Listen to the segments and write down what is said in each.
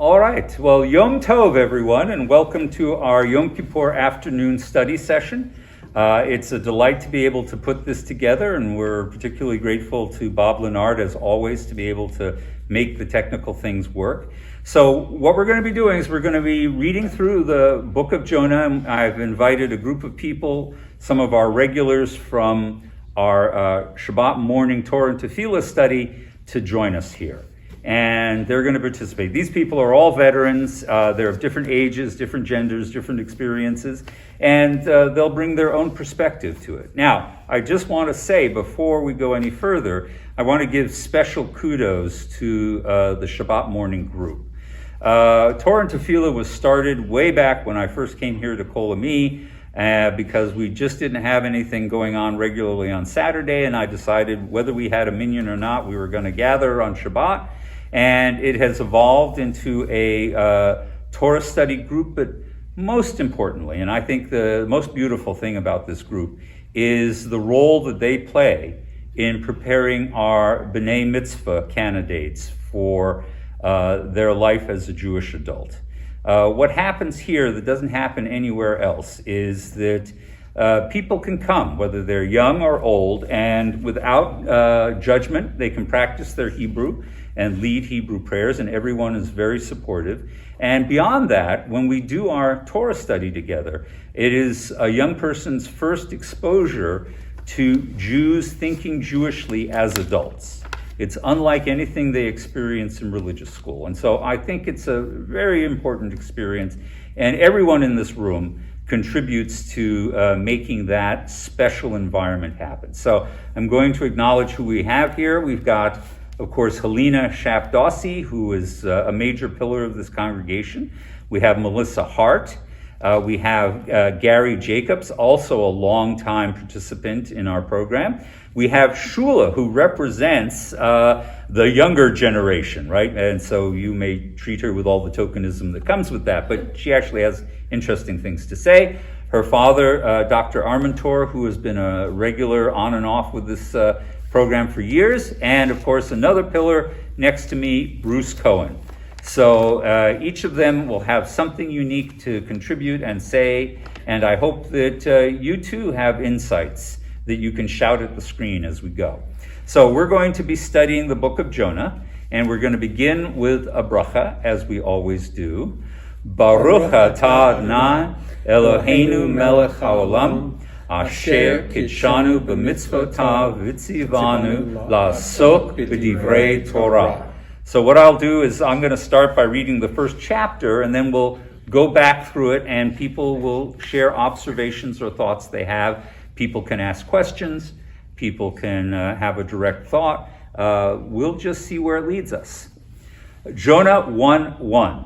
All right, well, Yom Tov, everyone, and welcome to our Yom Kippur afternoon study session. It's a delight to be able to put this together, and we're particularly grateful to Bob Leonard, as always, to be able to make the technical things work. So what we're going to be doing is we're going to be reading through the book of Jonah. I've invited a group of people, some of our regulars from our Shabbat morning Torah and Tefilah study, to join us here. And they're going to participate. These people are all veterans. They're of different ages, different genders, different experiences, and they'll bring their own perspective to it. Now, I just want to say, before we go any further, I want to give special kudos to the Shabbat morning group. Torah and Tefilah was started way back when I first came here to Kol Ami, because we just didn't have anything going on regularly on Saturday, and I decided whether we had a minyan or not, we were going to gather on Shabbat. And it has evolved into a Torah study group, but most importantly, and I think the most beautiful thing about this group is the role that they play in preparing our B'nai Mitzvah candidates for their life as a Jewish adult. What happens here that doesn't happen anywhere else is that people can come, whether they're young or old, and without judgment, they can practice their Hebrew and lead Hebrew prayers, and everyone is very supportive. And beyond that, when we do our Torah study together, it is a young person's first exposure to Jews thinking Jewishly as adults. It's unlike anything they experience in religious school. And so I think it's a very important experience, and everyone in this room contributes to making that special environment happen. So I'm going to acknowledge who we have here. We've got, of course, Helena Shapdossi, who is a major pillar of this congregation. We have Melissa Hart. We have Gary Jacobs, also a longtime participant in our program. We have Shula, who represents the younger generation, right? And so you may treat her with all the tokenism that comes with that, but she actually has interesting things to say. Her father, Dr. Armentor, who has been a regular on and off with this program for years, and of course another pillar next to me, Bruce Cohen. So each of them will have something unique to contribute and say, and I hope that you too have insights that you can shout at the screen as we go. So we're going to be studying the book of Jonah, and we're going to begin with a bracha, as we always do. Baruch atah Adonai Eloheinu melech haolam, Asher kitshanu b'mitzvotav v'tzivanu la'asok b'divrei Torah. So what I'll do is I'm going to start by reading the first chapter, and then we'll go back through it, and people will share observations or thoughts they have. People can ask questions. People can have a direct thought. We'll just see where it leads us. Jonah 1:1.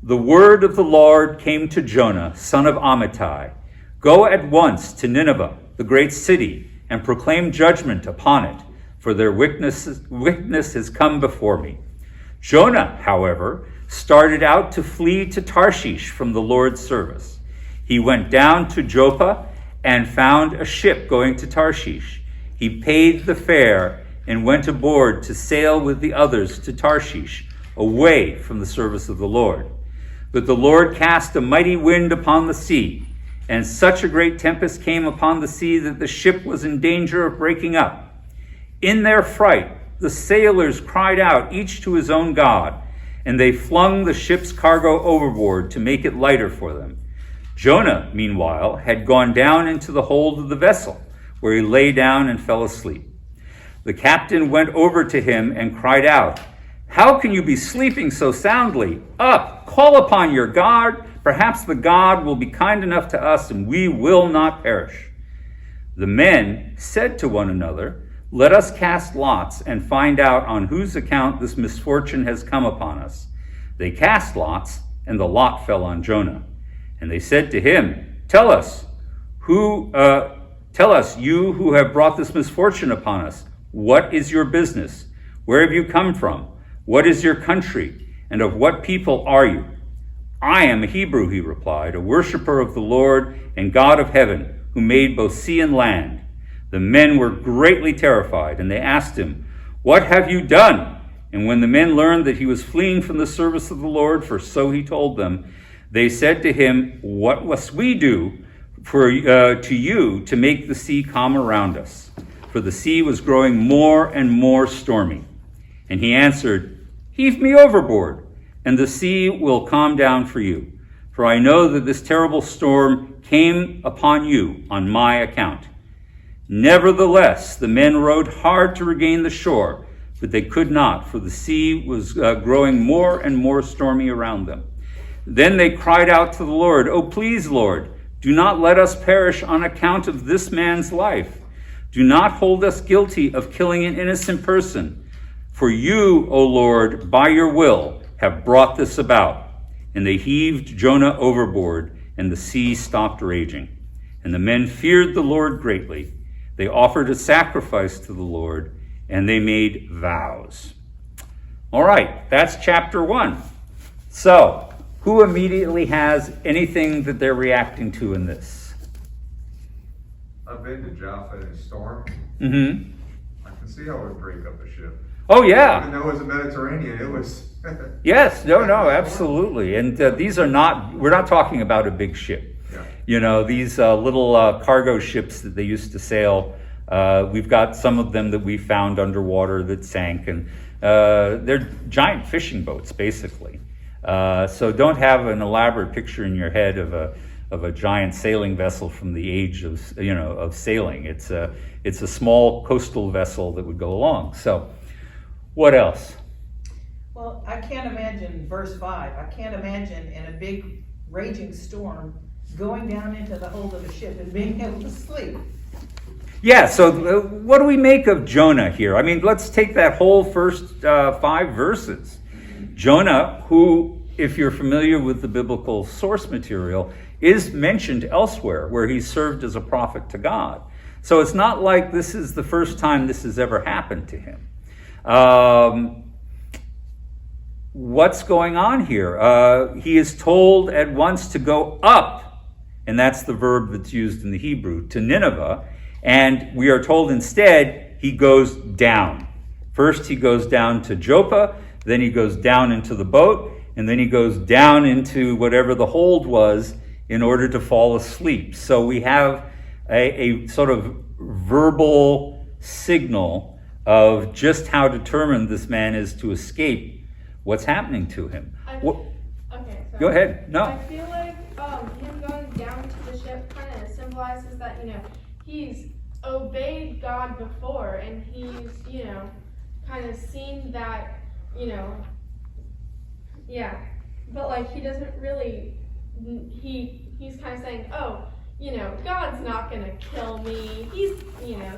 The word of the Lord came to Jonah, son of Amittai. Go at once to Nineveh, the great city, and proclaim judgment upon it, for their wickedness has come before me. Jonah, however, started out to flee to Tarshish from the Lord's service. He went down to Joppa and found a ship going to Tarshish. He paid the fare and went aboard to sail with the others to Tarshish, away from the service of the Lord. But the Lord cast a mighty wind upon the sea, and such a great tempest came upon the sea that the ship was in danger of breaking up. In their fright, the sailors cried out, each to his own god, and they flung the ship's cargo overboard to make it lighter for them. Jonah, meanwhile, had gone down into the hold of the vessel, where he lay down and fell asleep. The captain went over to him and cried out, "How can you be sleeping so soundly? Up, call upon your God. Perhaps the God will be kind enough to us, and we will not perish." The men said to one another, "Let us cast lots and find out on whose account this misfortune has come upon us." They cast lots, and the lot fell on Jonah. And they said to him, Tell us, you who have brought this misfortune upon us, what is your business? Where have you come from? What is your country? And of what people are you?" "I am a Hebrew," he replied, "a worshiper of the Lord and God of heaven, who made both sea and land." The men were greatly terrified, and they asked him, "What have you done? And when the men learned that he was fleeing from the service of the Lord, for so he told them, they said to him, what must we do to you to make the sea calm around us? For the sea was growing more and more stormy. And he answered, heave me overboard, and the sea will calm down for you. For I know that this terrible storm came upon you on my account. Nevertheless, the men rowed hard to regain the shore, but they could not, for the sea was growing more and more stormy around them. Then they cried out to the Lord, "Oh, please, Lord, do not let us perish on account of this man's life. Do not hold us guilty of killing an innocent person. For you, O Lord, by your will, have brought this about." And they heaved Jonah overboard, and the sea stopped raging. And the men feared the Lord greatly. They offered a sacrifice to the Lord, and they made vows. All right, that's chapter 1. So, who immediately has anything that they're reacting to in this? I've been to Jaffa in a storm. Mm-hmm. I can see how it would break up a ship. Oh, yeah. Even though it was the Mediterranean, it was... Yes, no, absolutely. And these are not, we're not talking about a big ship. Yeah. You know, these little cargo ships that they used to sail, we've got some of them that we found underwater that sank, and they're giant fishing boats, basically. So don't have an elaborate picture in your head of a giant sailing vessel from the age of sailing. It's a small coastal vessel that would go along. So, what else? Well, I can't imagine, verse 5, I can't imagine in a big raging storm going down into the hold of a ship and being able to sleep. Yeah, so what do we make of Jonah here? I mean, let's take that whole first 5 verses. Jonah, who, if you're familiar with the biblical source material, is mentioned elsewhere where he served as a prophet to God. So it's not like this is the first time this has ever happened to him. What's going on here? He is told at once to go up, and that's the verb that's used in the Hebrew, to Nineveh, and we are told instead he goes down. First he goes down to Joppa, then he goes down into the boat, and then he goes down into whatever the hold was in order to fall asleep. So we have a sort of verbal signal of just how determined this man is to escape what's happening to him. Okay, so Go ahead. No. I feel like him going down to the ship kind of symbolizes that, he's obeyed God before, and he's, kind of seen that, but like he doesn't really, he's kind of saying, oh, God's not gonna kill me. He's,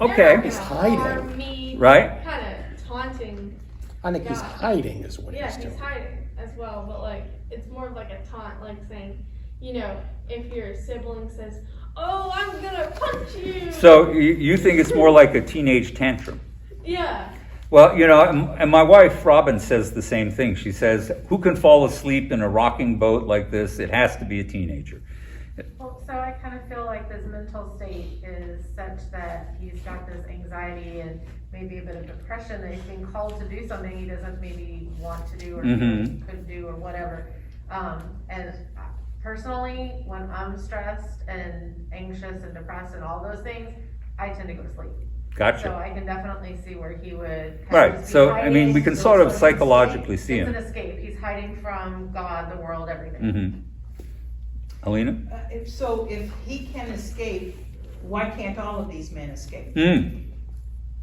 Okay. He's harm me. Right. Kind of taunting. I think he's God. hiding is what Yeah, he's doing. he's hiding as well, but like it's more of like a taunt, like saying, if your sibling says, "Oh, I'm gonna punch you." So you think it's more like a teenage tantrum? Yeah. Well, and my wife, Robin, says the same thing. She says, who can fall asleep in a rocking boat like this? It has to be a teenager. Well, so I kind of feel like his mental state is such that he's got this anxiety and maybe a bit of depression that he's being called to do something he doesn't maybe want to do or could do or whatever. And personally, when I'm stressed and anxious and depressed and all those things, I tend to go to sleep. Gotcha. So I can definitely see where he would kind Right. of just be So, hiding. I mean, we can So sort of it's an psychologically escape. see It's him. an escape. He's hiding from God, the world, everything. Mm-hmm. Alina? If he can escape, why can't all of these men escape?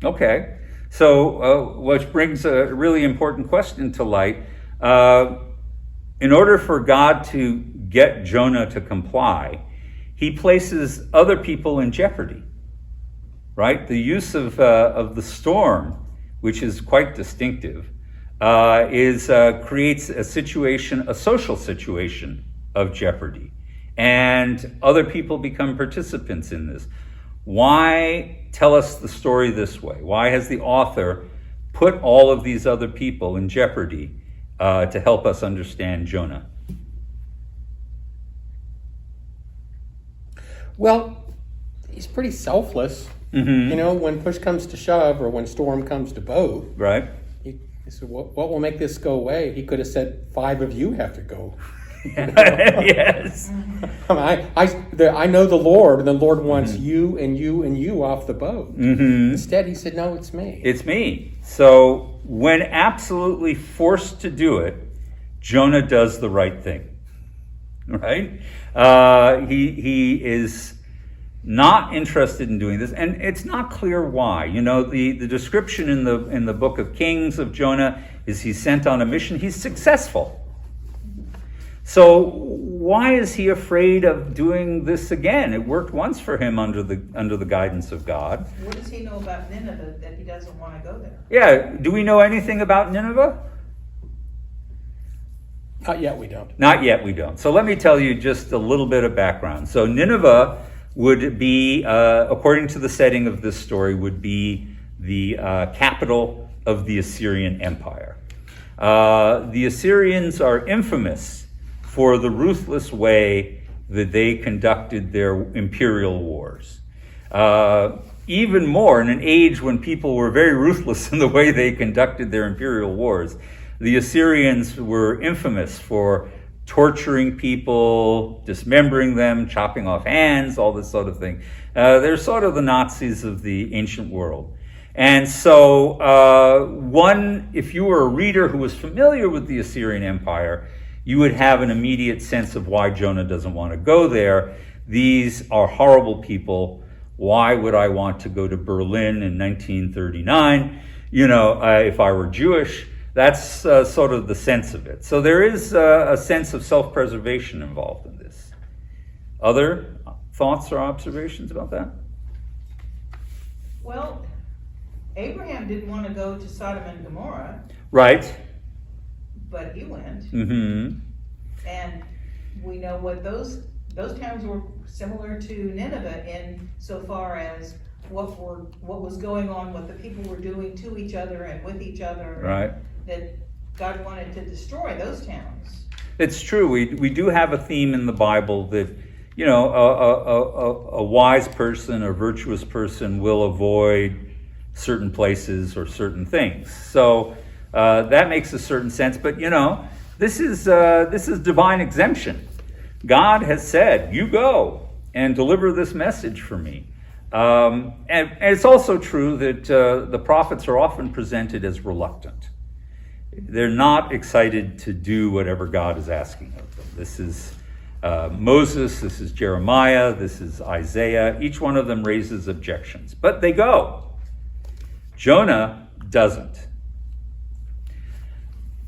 Okay. So, which brings a really important question to light. In order for God to get Jonah to comply, he places other people in jeopardy, right? The use of the storm, which is quite distinctive, creates a social situation of jeopardy. And other people become participants in this. Why tell us the story this way? Why has the author put all of these other people in jeopardy to help us understand Jonah? Well, he's pretty selfless. Mm-hmm. When push comes to shove or when storm comes to both, Right? He said, what will make this go away? He could have said, 5 of you have to go. Yes. I know the Lord, and the Lord wants you and you and you off the boat. Mm-hmm. Instead, he said, no, it's me. It's me. So when absolutely forced to do it, Jonah does the right thing. Right? He is not interested in doing this, and it's not clear why. You know, the description in the book of Kings of Jonah is he's sent on a mission. He's successful. So why is he afraid of doing this again? It worked once for him under the guidance of God. What does he know about Nineveh that he doesn't want to go there? Yeah, do we know anything about Nineveh? Not yet, we don't. Not yet, we don't. So let me tell you just a little bit of background. So Nineveh would be, according to the setting of this story, would be the capital of the Assyrian Empire. The Assyrians are infamous for the ruthless way that they conducted their imperial wars. Even more, in an age when people were very ruthless in the way they conducted their imperial wars, the Assyrians were infamous for torturing people, dismembering them, chopping off hands, all this sort of thing. They're sort of the Nazis of the ancient world. And so if you were a reader who was familiar with the Assyrian Empire, you would have an immediate sense of why Jonah doesn't want to go there. These are horrible people. Why would I want to go to Berlin in 1939? You know, if I were Jewish, that's sort of the sense of it. So there is a sense of self-preservation involved in this. Other thoughts or observations about that? Well, Abraham didn't want to go to Sodom and Gomorrah, Right. but he went. Mm-hmm. And we know what those towns were similar to Nineveh in so far as what was going on, what the people were doing to each other and with each other. Right. That God wanted to destroy those towns. It's true. We do have a theme in the Bible that, you know, a wise person, a virtuous person will avoid certain places or certain things. So that makes a certain sense. But, you know, this is divine exemption. God has said, you go and deliver this message for me. And it's also true that the prophets are often presented as reluctant. They're not excited to do whatever God is asking of them. This is Moses, this is Jeremiah, this is Isaiah. Each one of them raises objections, but they go. Jonah doesn't.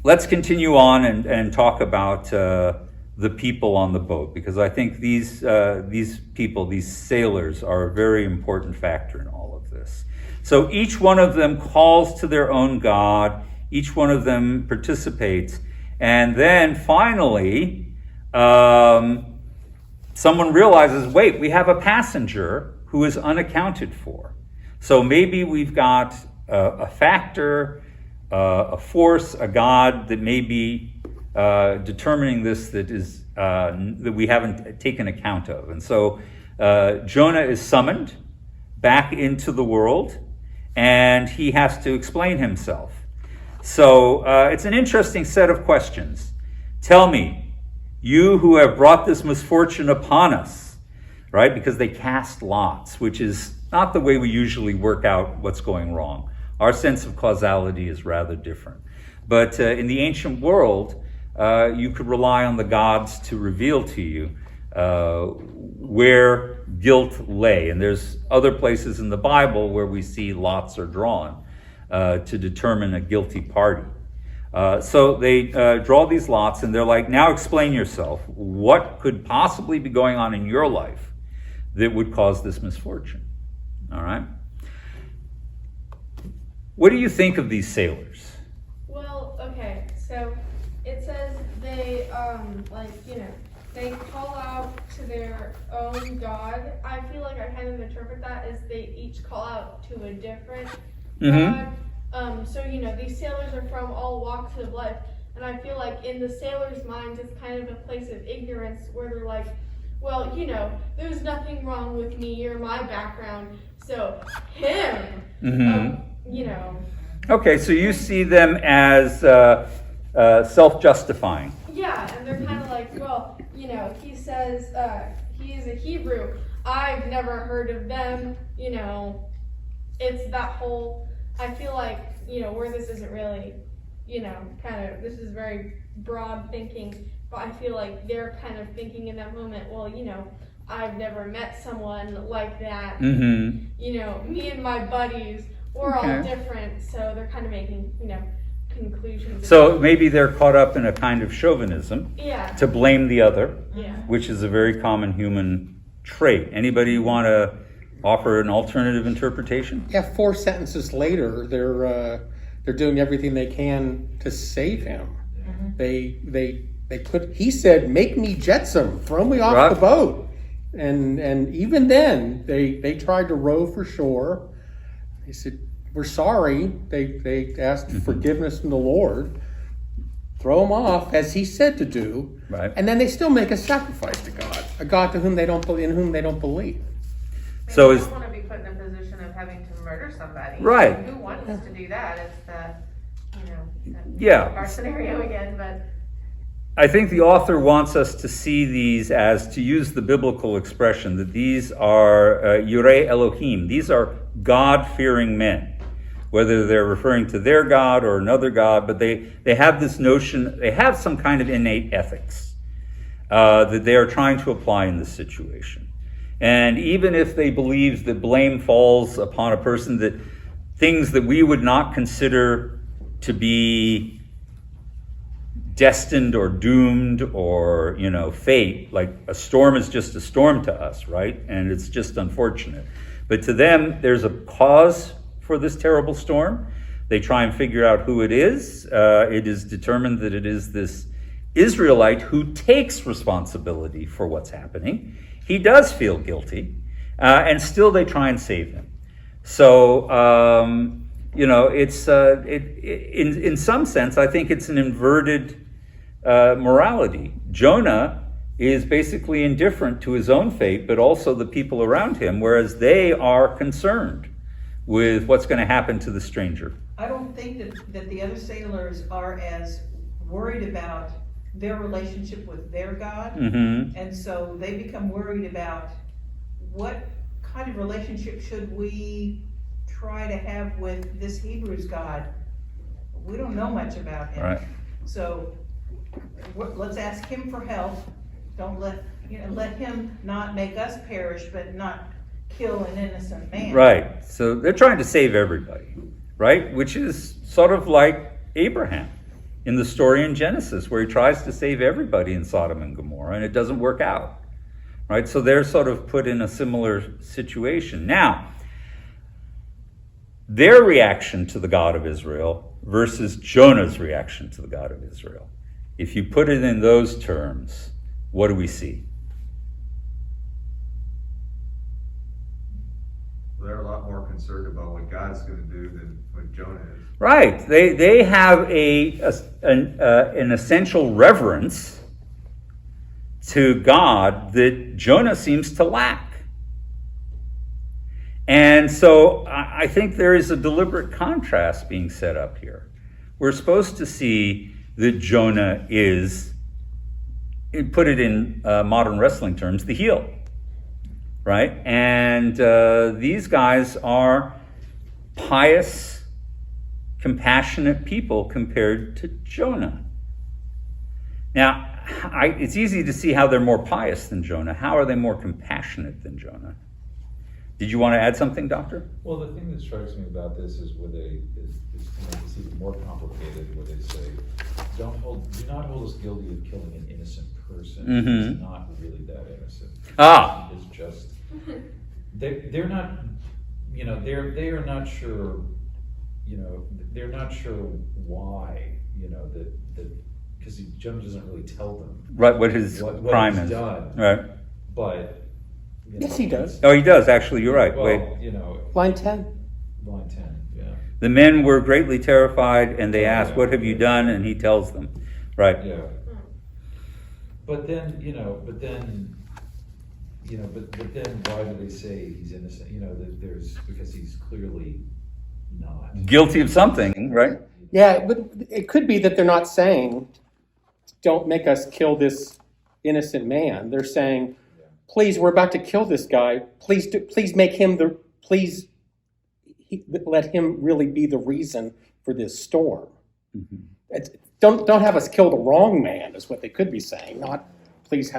Let's continue on and talk about the people on the boat, because I think these people, these sailors, are a very important factor in all of this. So each one of them calls to their own God. Each one of them participates. And then finally, someone realizes, wait, we have a passenger who is unaccounted for. So maybe we've got a factor, a force, a God that may be determining this that we haven't taken account of. And so Jonah is summoned back into the world, and he has to explain himself. So it's an interesting set of questions. Tell me, you who have brought this misfortune upon us, right? Because they cast lots, which is not the way we usually work out what's going wrong. Our sense of causality is rather different. But in the ancient world, you could rely on the gods to reveal to you where guilt lay. And there's other places in the Bible where we see lots are drawn to determine a guilty party. So they draw these lots, and they're like, now explain yourself. What could possibly be going on in your life that would cause this misfortune? All right? What do you think of these sailors? Well, okay, so it says they, they call out to their own God. I feel like I kind of interpret that as they each call out to a different God. So, these sailors are from all walks of life. And I feel like in the sailors' minds, it's kind of a place of ignorance where they're like, well, there's nothing wrong with me or my background. So him, Okay, so you see them as self-justifying. Yeah, and they're kind of like, well, you know, he says he is a Hebrew. I've never heard of them. You know, it's that whole. I feel like, you know, where this isn't really, you know, kind of, this is very broad thinking, but I feel like they're kind of thinking in that moment, well, you know, I've never met someone like that. Mm-hmm. You know, me and my buddies, we're all different, so they're kind of making, you know, conclusions. So maybe they're caught up in a kind of chauvinism Yeah. to blame the other, Yeah. which is a very common human trait. Anybody want to offer an alternative interpretation? Yeah, 4 sentences later, they're doing everything they can to save him. They put. He said, "Make me jetsam, throw me off the boat." And even then, they tried to row for shore. They said, "We're sorry." They asked forgiveness from the Lord. Throw him off, as he said to do. Right. And then they still make a sacrifice to God, a God to whom they don't believe, in whom they don't believe. So you is- don't want to be put in a position of having to murder somebody. Right. Who wants to do that? It's the, you know, Yeah. our scenario again, but I think the author wants us to see these as, to use the biblical expression, that these are Yirei Elohim. These are God-fearing men. Whether they're referring to their God or another God, but they have this notion, they have some kind of innate ethics that they are trying to apply in this situation. And even if they believe that blame falls upon a person, that things that we would not consider to be destined or doomed or, you know, fate, like a storm is just a storm to us, right? And it's just unfortunate. But to them, there's a cause for this terrible storm. They try and figure out who it is. It is determined that it is this Israelite who takes responsibility for what's happening. He does feel guilty, and still they try and save him. So, you know, it's in some sense, I think it's an inverted morality. Jonah is basically indifferent to his own fate, but also the people around him, whereas they are concerned with what's going to happen to the stranger. I don't think that the other sailors are as worried about their relationship with their God. Mm-hmm. And so they become worried about what kind of relationship should we try to have with this Hebrew's God. We don't know much about him. Right. So let's ask him for help. Don't let him not make us perish, but not kill an innocent man. Right. So they're trying to save everybody, right? Which is sort of like Abraham in the story in Genesis, where he tries to save everybody in Sodom and Gomorrah, and it doesn't work out, right? So they're sort of put in a similar situation. Now, their reaction to the God of Israel versus Jonah's reaction to the God of Israel. If you put it in those terms, what do we see? They're a lot more concerned about what God's going to do than what Jonah is. Right. They have an essential reverence to God that Jonah seems to lack. And so I think there is a deliberate contrast being set up here. We're supposed to see that Jonah is, put it in modern wrestling terms, the heel. Right? And these guys are pious, compassionate people compared to Jonah. Now, it's easy to see how they're more pious than Jonah. How are they more compassionate than Jonah? Did you want to add something, Doctor? Well, the thing that strikes me about this is where is to make this even more complicated, where they say, do not hold us guilty of killing an innocent person. Mm-hmm. He's not really that innocent. Ah. It's just they're not, you know, they are not sure, you know, they're not sure why, you know, that because Jonah doesn't really tell them Right, what his crime he's is. done. Right. But you Yes, know, he does. Oh, he does, actually, you're right. Well, Wait. you know, Line 10. line 10, yeah. The men were greatly terrified, and they asked, "What have you done?" And he tells them. Right. Yeah. But then why do they say he's innocent? You know, that because he's clearly, not. Guilty of something, right? Yeah, but it could be that they're not saying, don't make us kill this innocent man. They're saying, please, we're about to kill this guy. Please make him let him really be the reason for this storm. Don't have us kill the wrong man, is what they could be saying. Not, please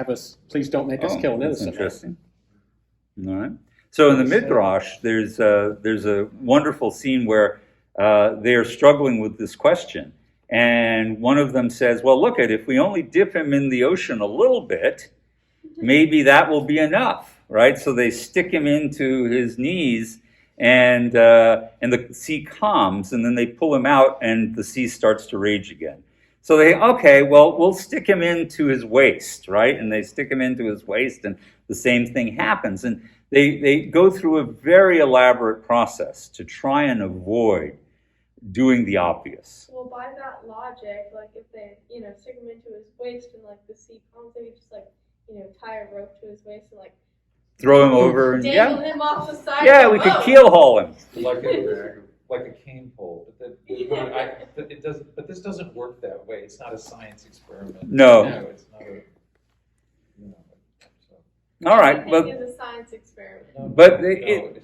don't make us kill an That's innocent man. interesting. All right. So in the Midrash, there's a wonderful scene where they are struggling with this question. And one of them says, well, look, if we only dip him in the ocean a little bit, maybe that will be enough, right? So they stick him into his knees, and the sea calms, and then they pull him out, and the sea starts to rage again. So we'll stick him into his waist, right? And they stick him into his waist, and the same thing happens. And they go through a very elaborate process to try and avoid doing the obvious. Well, by that logic, like if they, stick him into his waist and like the sea calms, they could just tie a rope to his waist and Throw him over, and dangle him off the side. yeah, of we the could boat. keel haul him. Like a cane pole, but it doesn't. But this doesn't work that way. It's not a science experiment. No. It's not a. So. All right, Everything but is a science experiment. But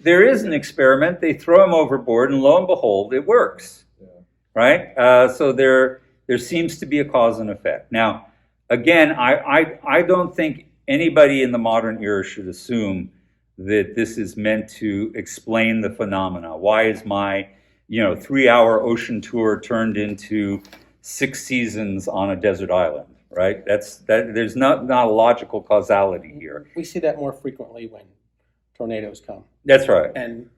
there is an experiment. They throw him overboard, and lo and behold, it works. Yeah. Right? So there seems to be a cause and effect. Now, again, I don't think anybody in the modern era should assume that this is meant to explain the phenomena. Why is my 3-hour ocean tour turned into 6 seasons on a desert island? Right? There's not a logical causality here. We see that more frequently when tornadoes come. That's right. And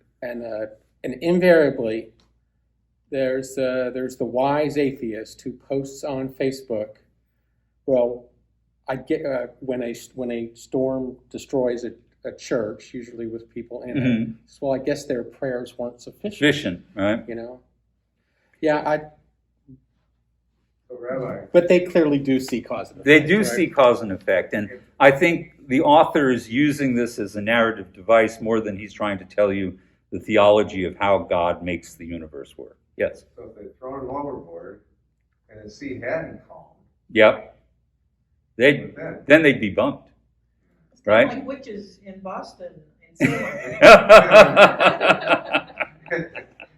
invariably, there's the wise atheist who posts on Facebook, well, I get when a storm destroys a church, usually with people in it. So, well, I guess their prayers weren't sufficient. Right? Yeah, Rabbi, but they clearly do see cause and effect. They do right? see cause and effect, and I think the author is using this as a narrative device more than he's trying to tell you the theology of how God makes the universe work. Yes. so if they'd thrown him overboard and the sea hadn't calmed, Yep. Then they'd be bumped, right? Like witches in Boston and Salem.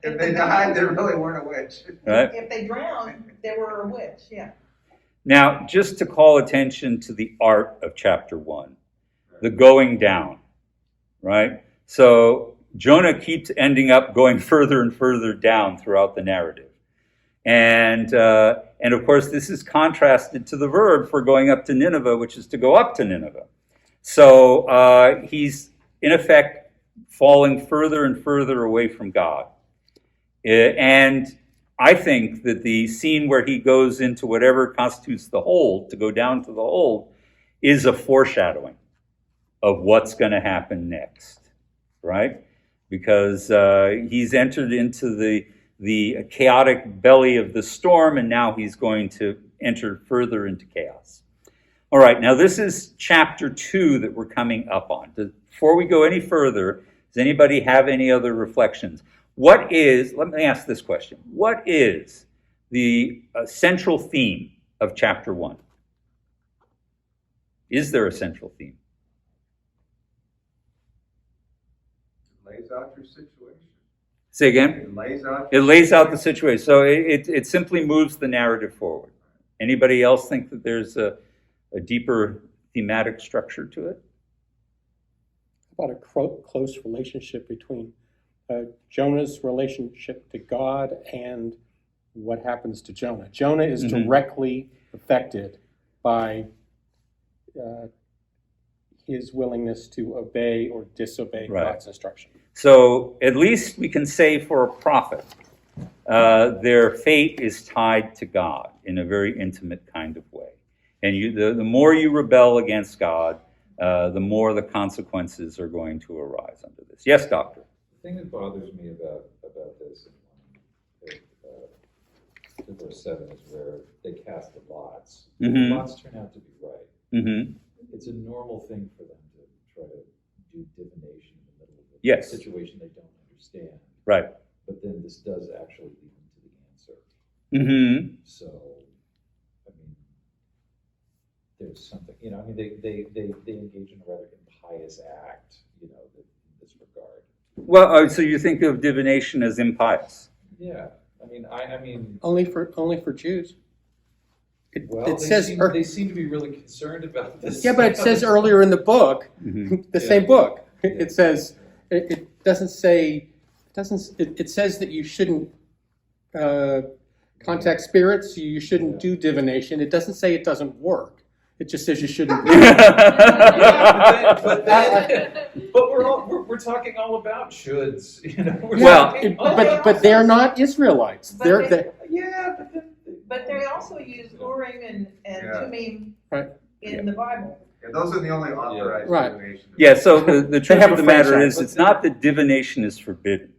if they died, they really weren't a witch. Right. If they drowned, they were a witch, yeah. Now, just to call attention to the art of chapter 1, the going down, right? So Jonah keeps ending up going further and further down throughout the narrative. And of course, this is contrasted to the verb for going up to Nineveh, which is to go up to Nineveh. So he's, in effect, falling further and further away from God. And I think that the scene where he goes into whatever constitutes the hold, to go down to the hold, is a foreshadowing of what's going to happen next, right? Because he's entered into the chaotic belly of the storm, and now he's going to enter further into chaos. All right, now this is chapter 2 that we're coming up on. Before we go any further, does anybody have any other reflections? Let me ask this question. What is the central theme of chapter 1? Is there a central theme? It lays out your situation. Say again? It lays out. It lays out the situation. So it simply moves the narrative forward. Anybody else think that there's a deeper thematic structure to it? About a close relationship between Jonah's relationship to God and what happens to Jonah. Jonah is directly affected by his willingness to obey or disobey God's instruction. So at least we can say for a prophet, their fate is tied to God in a very intimate kind of way. And the more you rebel against God, the more the consequences are going to arise under this. Yes, Doctor? The thing that bothers me about this, in verse 7, is where they cast the lots. The lots turn out to be right. Mm-hmm. It's a normal thing for them to try to do divination in the middle of a Yes. situation they don't understand. Right. but then this does actually lead them to the answer. Mm-hmm. So, I mean, there's something, I mean, they engage in a rather impious act, in this regard. Well, so you think of divination as impious? Yeah, I mean, Only for Jews. well, It says they seem to be really concerned about this. yeah, but it says earlier in the book, Mhm. the same book. It says it doesn't say it says that you shouldn't contact spirits. You shouldn't do divination. It doesn't say it doesn't work. It just says you shouldn't. Yeah, but we're talking all about shoulds, But they're not Israelites. But they- yeah, but then. But they also use Urim and Yeah. Tumim Right. in the Bible. Yeah, those are the only authorized Right. divination. Yeah, so the truth have of a the matter franchise. is, it's not that divination is forbidden,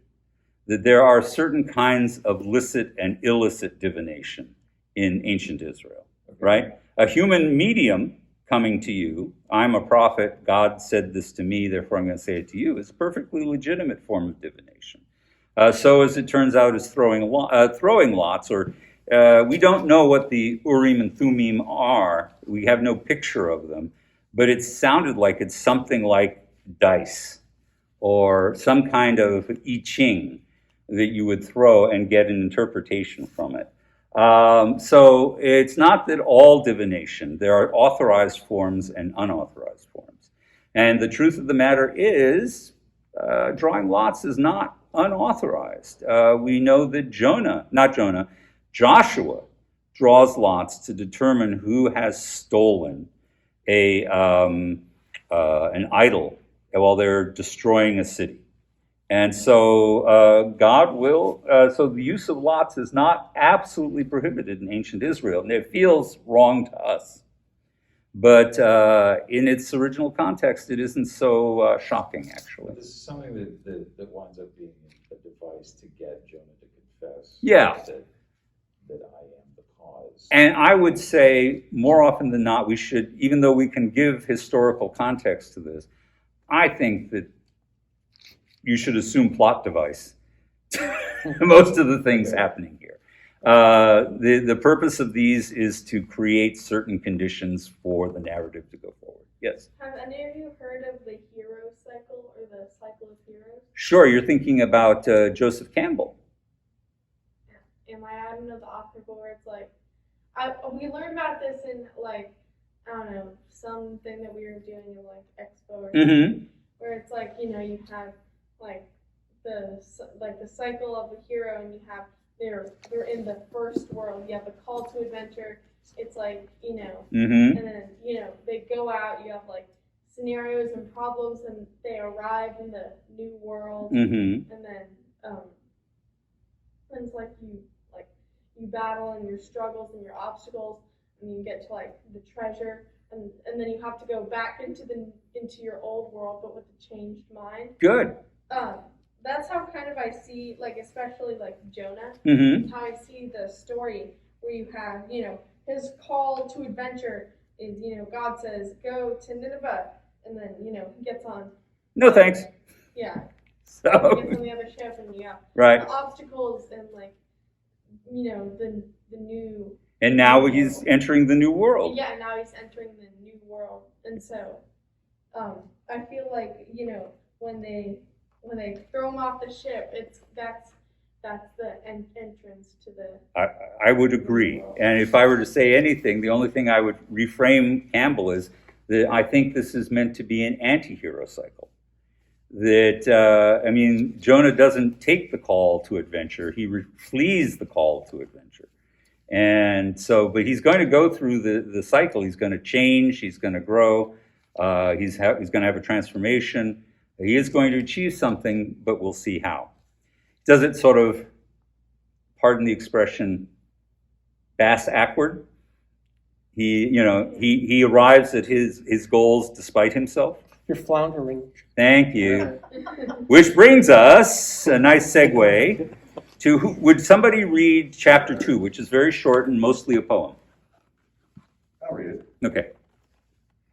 that there are certain kinds of licit and illicit divination in ancient Israel, right? A human medium coming to you, I'm a prophet, God said this to me, therefore I'm going to say it to you, is a perfectly legitimate form of divination. So as it turns out, is throwing lots, or we don't know what the Urim and Thummim are. We have no picture of them, but it sounded like it's something like dice or some kind of I Ching that you would throw and get an interpretation from it. So it's not that all divination, there are authorized forms and unauthorized forms. And the truth of the matter is, drawing lots is not unauthorized. We know that Joshua draws lots to determine who has stolen an idol while they're destroying a city. And so God will, so the use of lots is not absolutely prohibited in ancient Israel. And it feels wrong to us. But in its original context, it isn't so shocking, actually. This is something that winds up being a device to get Jonah to confess. Yeah. That I am the cause. And I would say, more often than not, we should, even though we can give historical context to this, I think that you should assume plot device. Most of the things happening here. The purpose of these is to create certain conditions for the narrative to go forward. Yes? Have any of you heard of the hero cycle or the cycle of heroes? Sure, you're thinking about Joseph Campbell. Am I out of the optical where it's like, we learned about this in like, I don't know, something that we were doing in like Expo or something, Mm-hmm. where it's like, you have like the cycle of the hero, and you have they're in the first world. You have the call to adventure. It's like, Mm-hmm. and then they go out. You have like scenarios and problems, and they arrive in the new world, Mm-hmm. and then it's like you battle and your struggles and your obstacles, and you get to like the treasure, and then you have to go back into your old world, but with a changed mind. Good. That's how kind of I see, like, especially like Jonah, Mm-hmm. how I see the story where you have, his call to adventure is, God says, go to Nineveh, and then, he gets on. No thanks. Yeah. He So, gets on the other ship, and right. the obstacles and like, the new. And now he's entering the new world. Yeah, now he's entering the new world, and so, I feel like when they throw him off the ship, that's the entrance to the. I would agree. And if I were to say anything, the only thing I would reframe Campbell is that I think this is meant to be an anti-hero cycle. That, Jonah doesn't take the call to adventure. He flees the call to adventure. And so, but he's going to go through the cycle. He's going to change. He's going to grow. He's going to have a transformation. He is going to achieve something, but we'll see how. Does it sort of, pardon the expression, bass-ackward? He arrives at his goals despite himself. You're floundering. Thank you. Which brings us, a nice segue, to would somebody read chapter 2, which is very short and mostly a poem? I'll read it. Okay.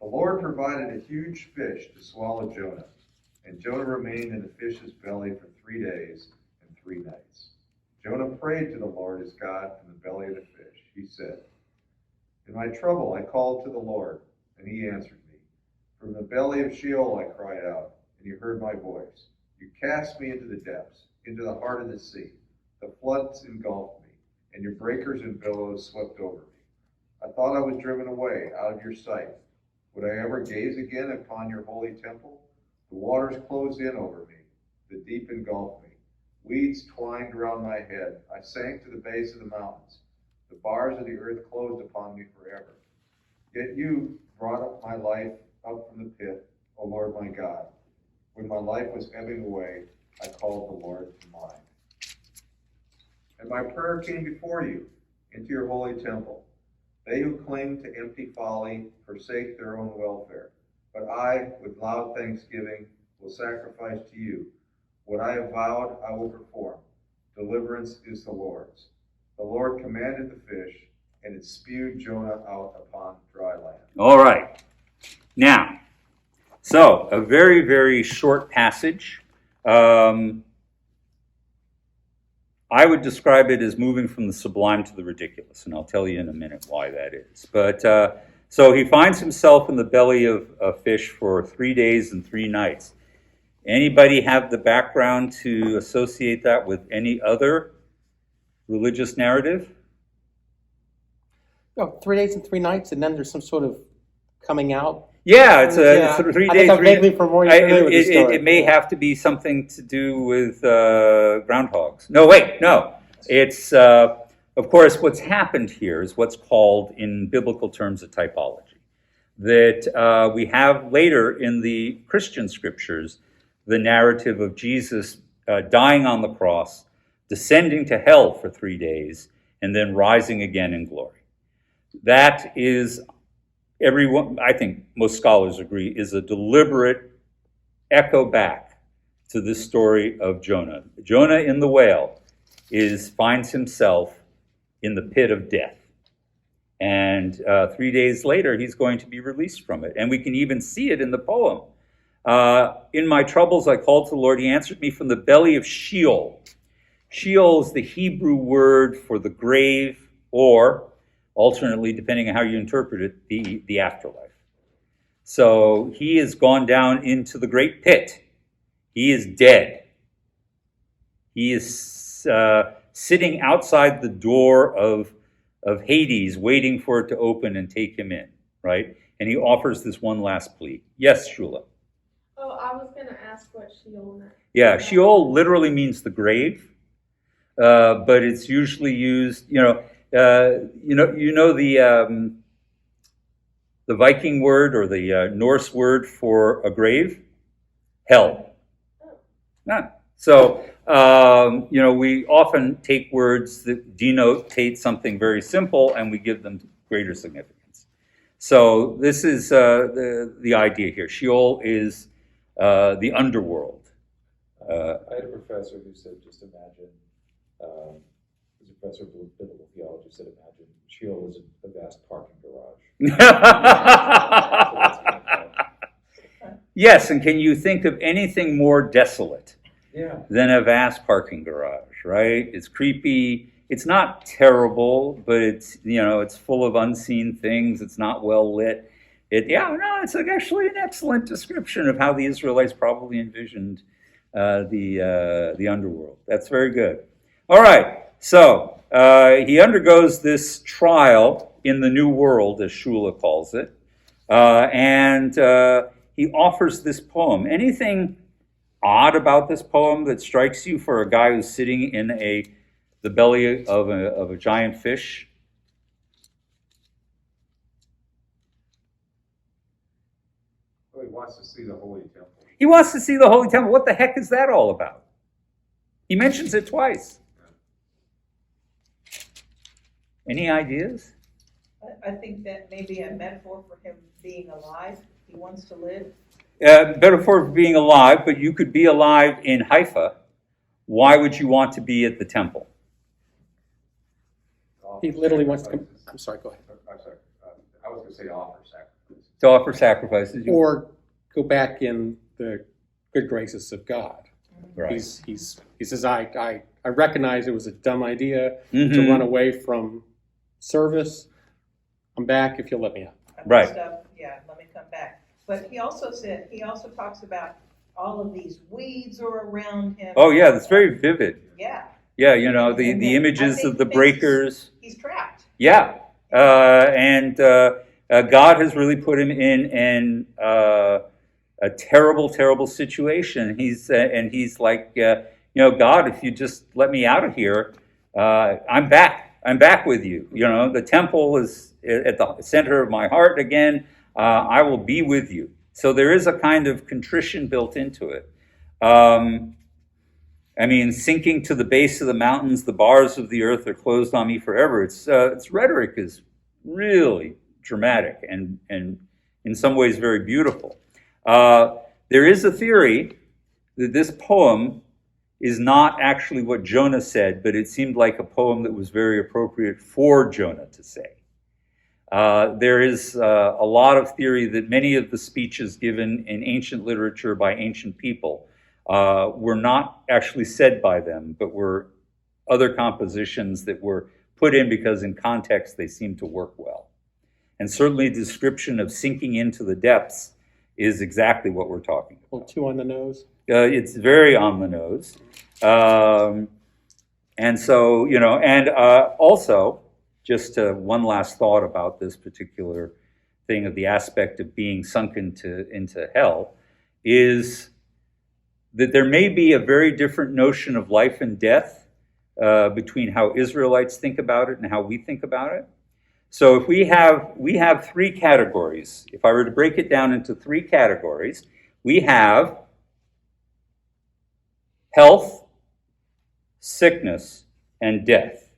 The Lord provided a huge fish to swallow Jonah, and Jonah remained in the fish's belly for 3 days and 3 nights. Jonah prayed to the Lord his God from the belly of the fish. He said, "In my trouble I called to the Lord, and he answered me. From the belly of Sheol I cried out, and you heard my voice. You cast me into the depths, into the heart of the sea. The floods engulfed me, and your breakers and billows swept over me. I thought I was driven away out of your sight. Would I ever gaze again upon your holy temple? The waters closed in over me. The deep engulfed me. Weeds twined around my head. I sank to the base of the mountains. The bars of the earth closed upon me forever. Yet you brought up my life up from the pit, O Lord my God. When my life was ebbing away, I called the Lord to mind. And my prayer came before you, into your holy temple. They who cling to empty folly forsake their own welfare. But I, with loud thanksgiving, will sacrifice to you. What I have vowed, I will perform. Deliverance is the Lord's. The Lord commanded the fish, and it spewed Jonah out upon dry land." All right. Now, so a very, very short passage. I would describe it as moving from the sublime to the ridiculous, and I'll tell you in a minute why that is. But so he finds himself in the belly of a fish for 3 days and 3 nights. Anybody have the background to associate that with any other religious narrative? Oh, 3 days and 3 nights, and then there's some sort of coming out. Yeah, it's a 3 I days. think I'm vaguely familiar with the story. It may have to be something to do with groundhogs. No, wait, no. It's, of course, what's happened here is what's called, in biblical terms, a typology. That we have later in the Christian scriptures the narrative of Jesus dying on the cross, descending to hell for 3 days, and then rising again in glory. That is, everyone, I think most scholars agree, is a deliberate echo back to this story of Jonah. Jonah in the whale finds himself in the pit of death. And 3 days later, he's going to be released from it. And we can even see it in the poem. In my troubles, I called to the Lord. He answered me from the belly of Sheol. Sheol is the Hebrew word for the grave, or alternately, depending on how you interpret it, the afterlife. So he has gone down into the great pit. He is dead. He is sitting outside the door of Hades, waiting for it to open and take him in, right? And he offers this one last plea. Yes, Shula? Oh, I was going to ask what Sheol meant. Yeah, Sheol literally means the grave, but it's usually used, the Viking word or the Norse word for a grave? Hell. Yeah. So, we often take words that denotate something very simple and we give them greater significance. So this is the idea here. Sheol is the underworld. I had a professor who said, just imagine, he's a professor of biblical theology, said imagine Sheol is a vast parking garage. Yes, and can you think of anything more desolate than a vast parking garage, right? It's creepy. It's not terrible, but it's full of unseen things. It's not well lit. It's actually an excellent description of how the Israelites probably envisioned the underworld. That's very good. All right, so he undergoes this trial in the new world, as Shula calls it, and he offers this poem. Anything odd about this poem that strikes you for a guy who's sitting in the belly of a giant fish? Well, he wants to see the holy temple. He wants to see the holy temple. What the heck is that all about? He mentions it twice. Any ideas? I think that may be a metaphor for him being alive. He wants to live. Metaphor for being alive, but you could be alive in Haifa. Why would you want to be at the temple? He literally wants to come. I'm sorry, go ahead. I'm sorry. I was going to say offer sacrifice. To offer sacrifices. Or go back in the good graces of God. Right. He says, I recognize it was a dumb idea to Mhm. run away from service. I'm back if you'll let me out. Right. Yeah, let me come back. But he also talks about all of these weeds are around him. Oh yeah, that's very vivid. Yeah, Yeah, And the then images I think of the he thinks breakers. he's trapped. Yeah, and God has really put him in a terrible, terrible situation. He's like, God, if you just let me out of here, I'm back. I'm back with you. The temple is at the center of my heart again. I will be with you. So there is a kind of contrition built into it. Sinking to the base of the mountains, the bars of the earth are closed on me forever. Its rhetoric is really dramatic and in some ways very beautiful. There is a theory that this poem is not actually what Jonah said, but it seemed like a poem that was very appropriate for Jonah to say. There is a lot of theory that many of the speeches given in ancient literature by ancient people were not actually said by them, but were other compositions that were put in because in context they seemed to work well. And certainly the description of sinking into the depths is exactly what we're talking about. Well, 2 on the nose. It's very on the nose. And so, also, just one last thought about this particular thing of the aspect of being sunk into hell is that there may be a very different notion of life and death between how Israelites think about it and how we think about it. So if we have 3 categories. If I were to break it down into 3 categories, we have health, sickness, and death.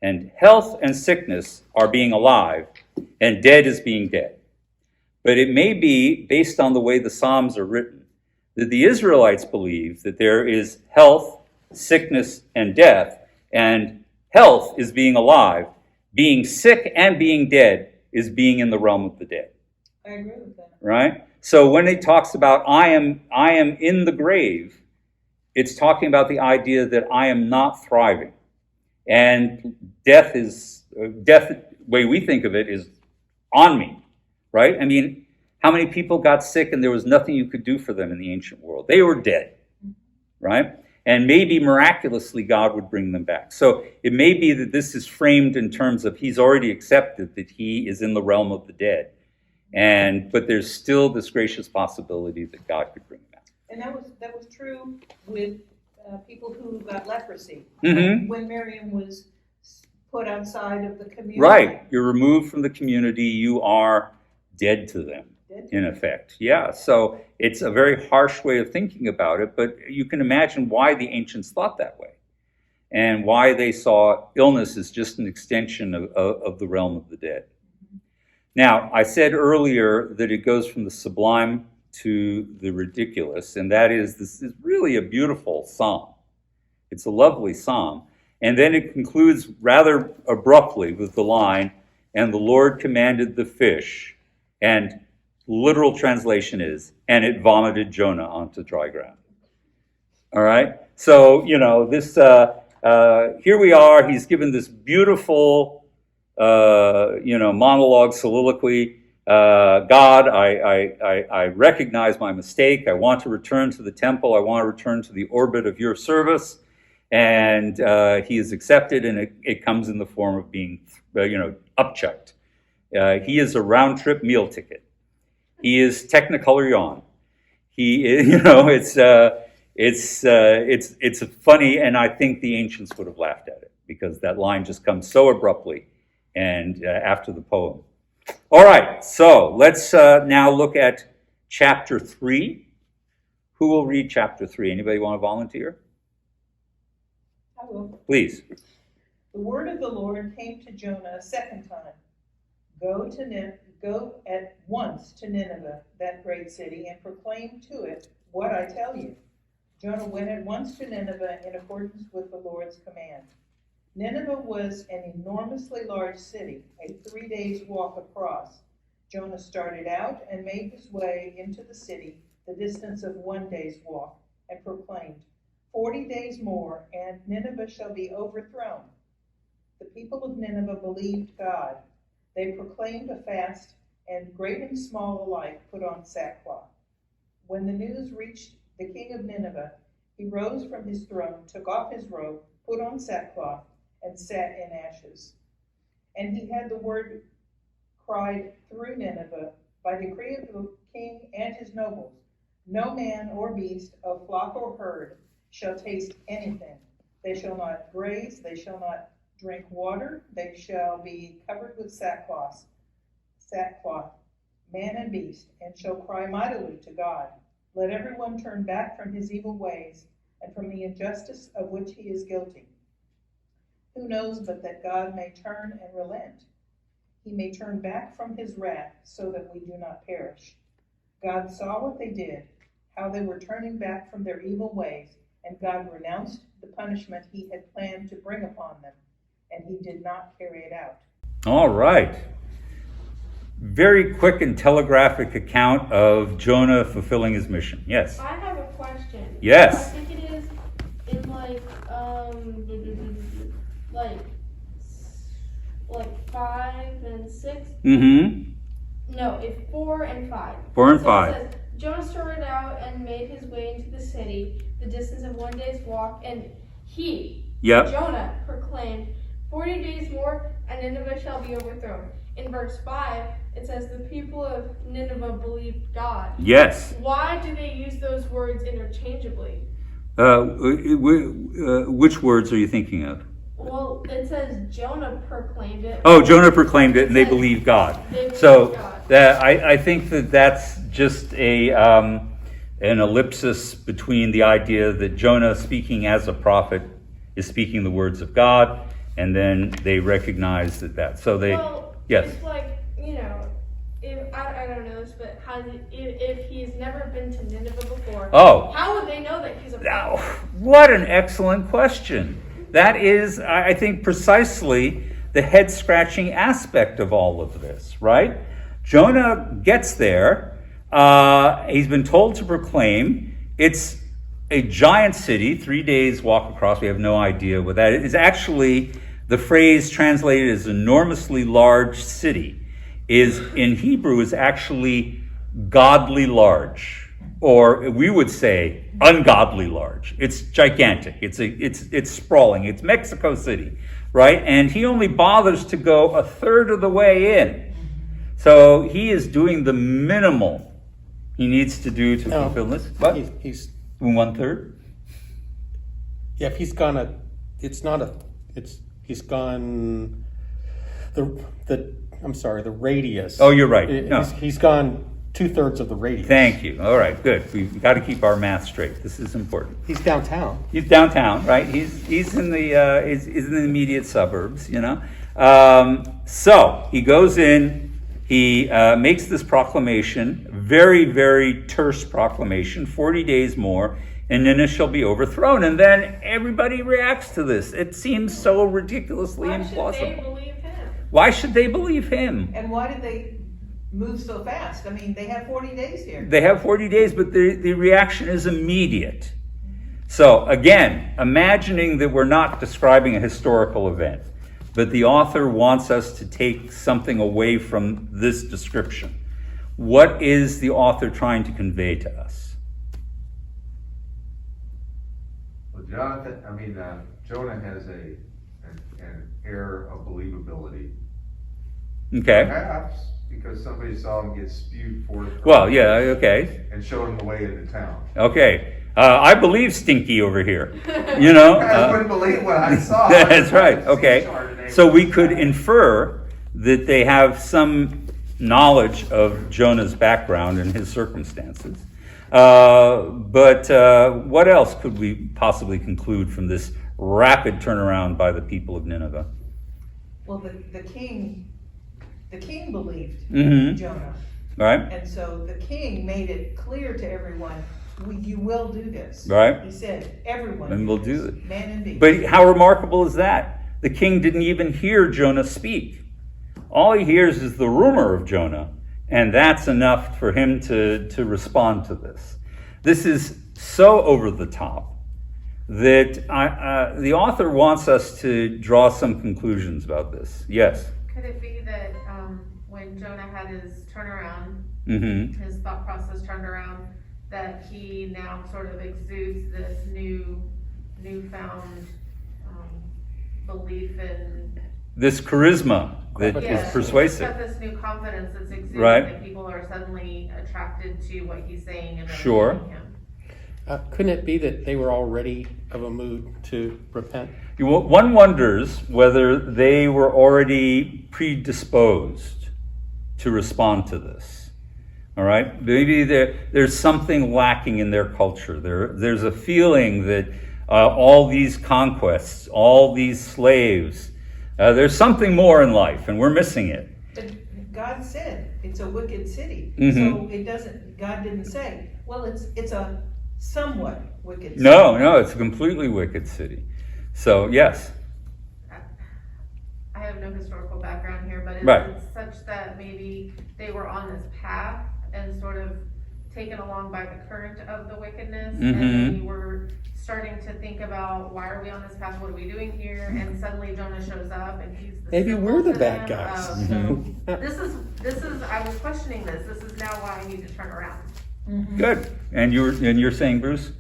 And health and sickness are being alive, and dead is being dead. But it may be, based on the way the Psalms are written, that the Israelites believe that there is health, sickness, and death, and health is being alive. Being sick and being dead is being in the realm of the dead. I agree with that. Right? So when it talks about I am in the grave, it's talking about the idea that I am not thriving. And death, the way we think of it, is on me, right? How many people got sick and there was nothing you could do for them in the ancient world? They were dead, right? And maybe miraculously God would bring them back. So it may be that this is framed in terms of he's already accepted that he is in the realm of the dead. But there's still this gracious possibility that God could bring him back. And that was true with people who got leprosy. Mm-hmm. When Miriam was put outside of the community. Right. You're removed from the community. You are dead to them, in effect. Yeah. So it's a very harsh way of thinking about it, but you can imagine why the ancients thought that way and why they saw illness as just an extension of the realm of the dead. Now, I said earlier that it goes from the sublime to the ridiculous, and that is, this is really a beautiful psalm. It's a lovely psalm. And then it concludes rather abruptly with the line, and the Lord commanded the fish, and literal translation is, and it vomited Jonah onto dry ground. All right? So, this, here we are, he's given this beautiful, monologue, soliloquy. God, I recognize my mistake. I want to return to the temple. I want to return to the orbit of your service. And he is accepted, and it comes in the form of being, upchucked. He is a round-trip meal ticket. He is Technicolor yawn. He is, it's funny, and I think the ancients would have laughed at it because that line just comes so abruptly and after the poem. All right, so let's now look at chapter 3. Who will read chapter 3? Anybody want to volunteer? I will. Please. The word of the Lord came to Jonah a second time. Go at once to Nineveh, that great city, and proclaim to it what I tell you. Jonah went at once to Nineveh in accordance with the Lord's command. Nineveh was an enormously large city, a 3 days' walk across. Jonah started out and made his way into the city, the distance of 1 day's walk, and proclaimed, 40 days more, and Nineveh shall be overthrown. The people of Nineveh believed God. They proclaimed a fast, and great and small alike put on sackcloth. When the news reached the king of Nineveh, he rose from his throne, took off his robe, put on sackcloth, and sat in ashes. And he had the word cried through Nineveh by decree of the king and his nobles, no man or beast of flock or herd shall taste anything. They shall not graze, they shall not drink water, they shall be covered with sackcloth, man and beast, and shall cry mightily to God. Let everyone turn back from his evil ways and from the injustice of which he is guilty. Who knows but that God may turn and relent? He may turn back from his wrath so that we do not perish. God saw what they did, how they were turning back from their evil ways, and God renounced the punishment he had planned to bring upon them, and he did not carry it out. All right. Very quick and telegraphic account of Jonah fulfilling his mission. Yes. I have a question. Yes. I think it is in like 5 and 6. Mm-hmm. No, it's 4 and 5. 4 and So 5. It says, Jonah started out and made his way into the city, the distance of 1 day's walk, and he, Yep. Jonah, proclaimed, 40 days more, and Nineveh shall be overthrown. In verse 5, it says, the people of Nineveh believed God. Yes. Why do they use those words interchangeably? Which words are you thinking of? Well, it says Jonah proclaimed it. Oh, Jonah proclaimed it, and they believed God. So God. I think that's just an ellipsis between the idea that Jonah, speaking as a prophet, is speaking the words of God, and then they recognize that. So they, well, yes. It's like, if I don't know this, but if he's never been to Nineveh before, how would they know that he's a prophet? What an excellent question. That is, I think, precisely the head-scratching aspect of all of this, right? Jonah gets there. He's been told to proclaim. It's a giant city, 3 days walk across. We have no idea what that is. Actually, the phrase translated as enormously large city is, in Hebrew, is actually godly large, or we would say ungodly large. It's gigantic. It's sprawling. It's Mexico City, right? And he only bothers to go a third of the way in. So he is doing the minimal he needs to do to fulfill this. What? He's 1/3? Yeah, if he's gone he's gone the radius. Oh, you're right. No. He's gone 2/3 of the radius. Thank you. All right, good. We've got to keep our math straight. This is important. He's downtown. He's downtown, right? He's in the in the immediate suburbs, So he goes in. He makes this proclamation, very, very terse proclamation, 40 days more, and Nineveh shall be overthrown. And then everybody reacts to this. It seems so ridiculously implausible. Why should they believe him? And why did they move so fast? I mean, they have 40 days here. They have 40 days, but the reaction is immediate. So again, imagining that we're not describing a historical event, but the author wants us to take something away from this description. What is the author trying to convey to us? Well, Jonah has an air of believability. Okay. Perhaps because somebody saw him get spewed forth. Well, yeah, okay. And showed him the way into town. Okay. I believe Stinky over here. I wouldn't believe what I saw. That's right. Okay. So we could infer that they have some knowledge of Jonah's background and his circumstances. But what else could we possibly conclude from this rapid turnaround by the people of Nineveh? Well, the king believed Mm-hmm. Jonah. Right? And so the king made it clear to everyone, you will do this. Right. He said, everyone And we'll do it. Man and beast. But how remarkable is that? The king didn't even hear Jonah speak. All he hears is the rumor of Jonah, and that's enough for him to respond to this. This is so over the top. that the author wants us to draw some conclusions about this. Yes? Could it be that when Jonah had his turnaround, Mm-hmm. his thought process turned around, that he now sort of exudes this newfound belief in This charisma that Yeah, is persuasive. He's got this new confidence that's exuding Right. that people are suddenly attracted to what he's saying and Sure. believing him. Couldn't it be that they were already of a mood to repent? One wonders whether they were already predisposed to respond to this. All right? Maybe there's something lacking in their culture. There's a feeling that all these conquests, all these slaves, there's something more in life, and we're missing it. But God said it's a wicked city. Mhm. So God didn't say, well, it's a somewhat wicked city. No, it's a completely wicked city. So, yes. I have no historical background here, but is Right. it such that maybe they were on this path and sort of taken along by the current of the wickedness, Mhm. and they were starting to think about, why are we on this path? What are we doing here? And suddenly Jonah shows up, and he's the Maybe symbol we're the to bad them guys. of, so this is. I was questioning this. This is now why I need to turn around. Good. And you're saying, Bruce?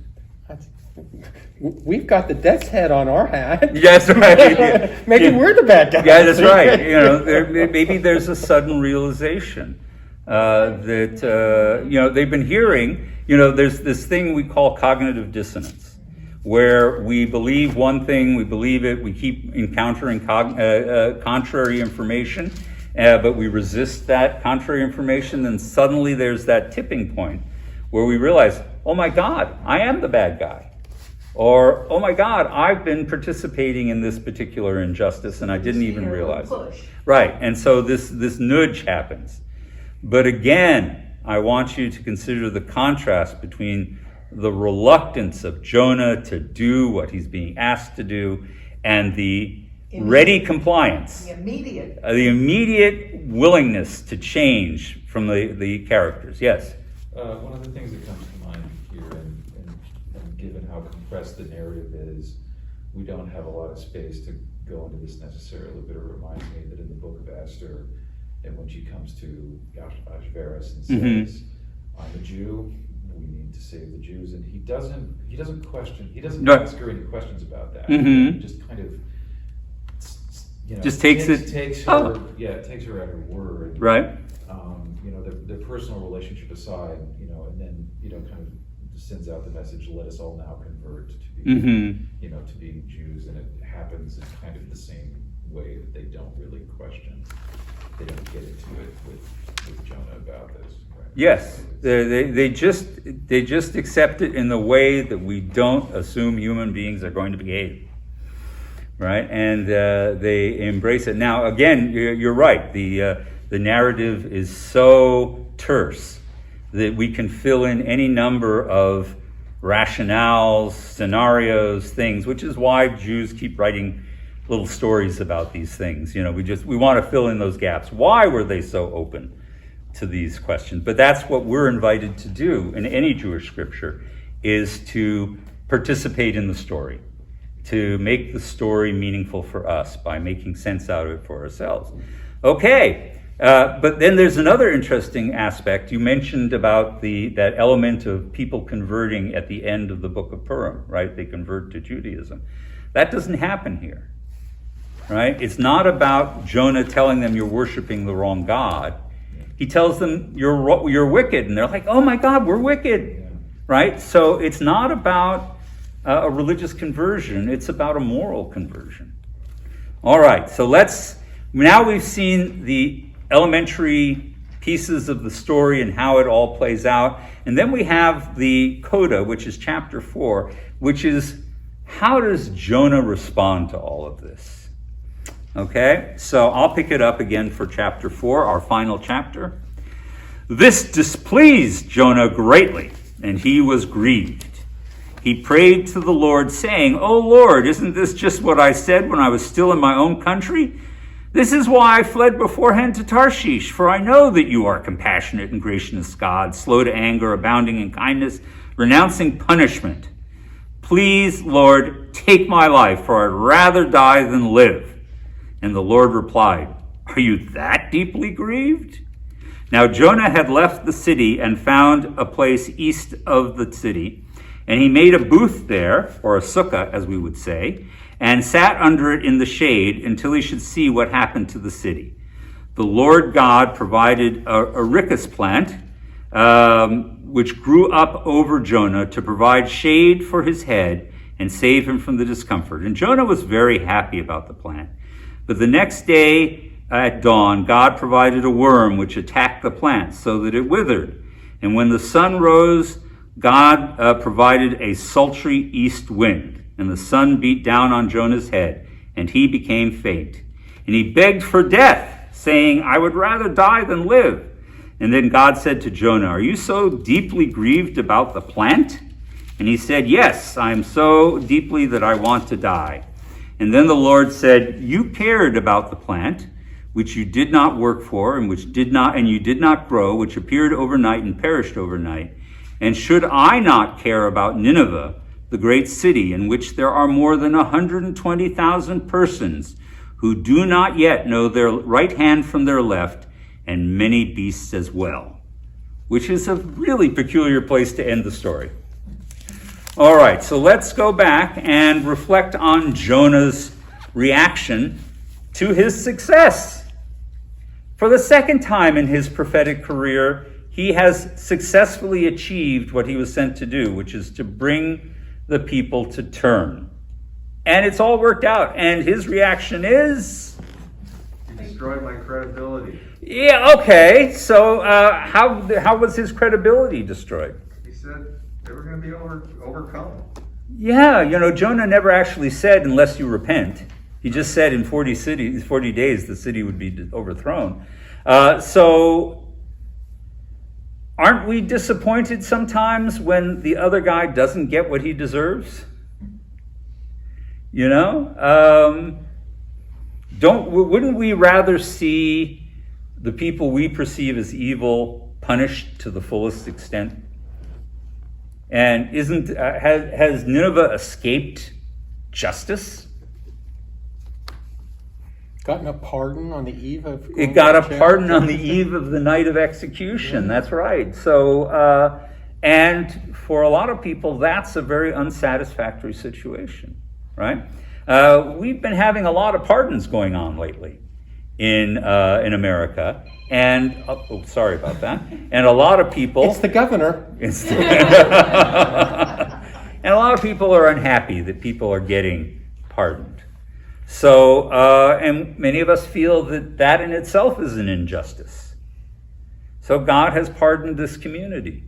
We've got the death's head on our hat. Yes, right. Maybe Yeah. we're the bad guys. Yeah, that's right. Maybe there's a sudden realization that they've been hearing. There's this thing we call cognitive dissonance, where we believe one thing, we believe it, we keep encountering contrary information, but we resist that contrary information. Then suddenly there's that tipping point where we realize, oh my God, I am the bad guy. Or, oh my God, I've been participating in this particular injustice and I didn't even realize it. Push. Right, and so this nudge happens. But again, I want you to consider the contrast between the reluctance of Jonah to do what he's being asked to do and the ready compliance, The immediate. the immediate willingness to change from the characters. Yes? One of the things that comes to mind here, and given how compressed the narrative is, we don't have a lot of space to go into this necessarily, but it reminds me that in the book of Esther, and when she comes to Ahasuerus and says, I'm a Jew, we need to save the Jews, and he doesn't question, he doesn't No. ask her any questions about that. Mhm. He just kind of, Just takes her at her word. Right? Their personal relationship aside, and then, kind of sends out the message, let us all now convert to be, Mm-hmm. to being Jews, and it happens in kind of the same way that they don't really question. They don't get into it with Jonah about this. Right? Yes, they just accept it in the way that we don't assume human beings are going to behave, right? And they embrace it. Now, again, you're right. The narrative is so terse that we can fill in any number of rationales, scenarios, things, which is why Jews keep writing little stories about these things. We want to fill in those gaps. Why were they so open to these questions? But that's what we're invited to do in any Jewish scripture, is to participate in the story, to make the story meaningful for us by making sense out of it for ourselves. Okay, but then there's another interesting aspect. You mentioned about that element of people converting at the end of the book of Purim, right? They convert to Judaism. That doesn't happen here, right? It's not about Jonah telling them you're worshiping the wrong God. He tells them you're wicked, and they're like, oh my God, we're wicked, right? So it's not about a religious conversion, it's about a moral conversion. All right, so now we've seen the elementary pieces of the story and how it all plays out. And then we have the coda, which is chapter 4, which is, how does Jonah respond to all of this? Okay, so I'll pick it up again for chapter 4, our final chapter. This displeased Jonah greatly, and he was grieved. He prayed to the Lord, saying, "O Lord, isn't this just what I said when I was still in my own country? This is why I fled beforehand to Tarshish, for I know that you are compassionate and gracious God, slow to anger, abounding in kindness, renouncing punishment. Please, Lord, take my life, for I'd rather die than live. And the Lord replied, Are you that deeply grieved? Now Jonah had left the city and found a place east of the city, and he made a booth there, or a sukkah, as we would say, and sat under it in the shade until he should see what happened to the city. The Lord God provided a ricus plant, which grew up over Jonah to provide shade for his head and save him from the discomfort. And Jonah was very happy about the plant. But the next day at dawn, God provided a worm which attacked the plant so that it withered. And when the sun rose, God provided a sultry east wind, and the sun beat down on Jonah's head, and he became faint. And he begged for death, saying, I would rather die than live. And then God said to Jonah, Are you so deeply grieved about the plant? And he said, Yes, I am so deeply that I want to die. And then the Lord said, You cared about the plant, which you did not work for, and you did not grow, which appeared overnight and perished overnight. And should I not care about Nineveh, the great city, in which there are more than 120,000 persons who do not yet know their right hand from their left, and many beasts as well? Which is a really peculiar place to end the story. All right, so let's go back and reflect on Jonah's reaction to his success. For the second time in his prophetic career, he has successfully achieved what he was sent to do, which is to bring the people to turn. And it's all worked out. And his reaction is, You destroyed my credibility. yeah, okay. So how was his credibility destroyed? He said they were going to be overcome. Yeah, Jonah never actually said, unless you repent. He just said in 40 days the city would be overthrown. So aren't we disappointed sometimes when the other guy doesn't get what he deserves? Wouldn't we rather see the people we perceive as evil punished to the fullest extent? And has Nineveh escaped justice? Gotten a pardon on the eve of... It got a pardon on the eve of the night of execution. That's right. So, and for a lot of people, that's a very unsatisfactory situation, right? We've been having a lot of pardons going on lately in America, and sorry about that. And a lot of people... It's the governor. And a lot of people are unhappy that people are getting pardoned. So, and many of us feel that in itself is an injustice. So God has pardoned this community.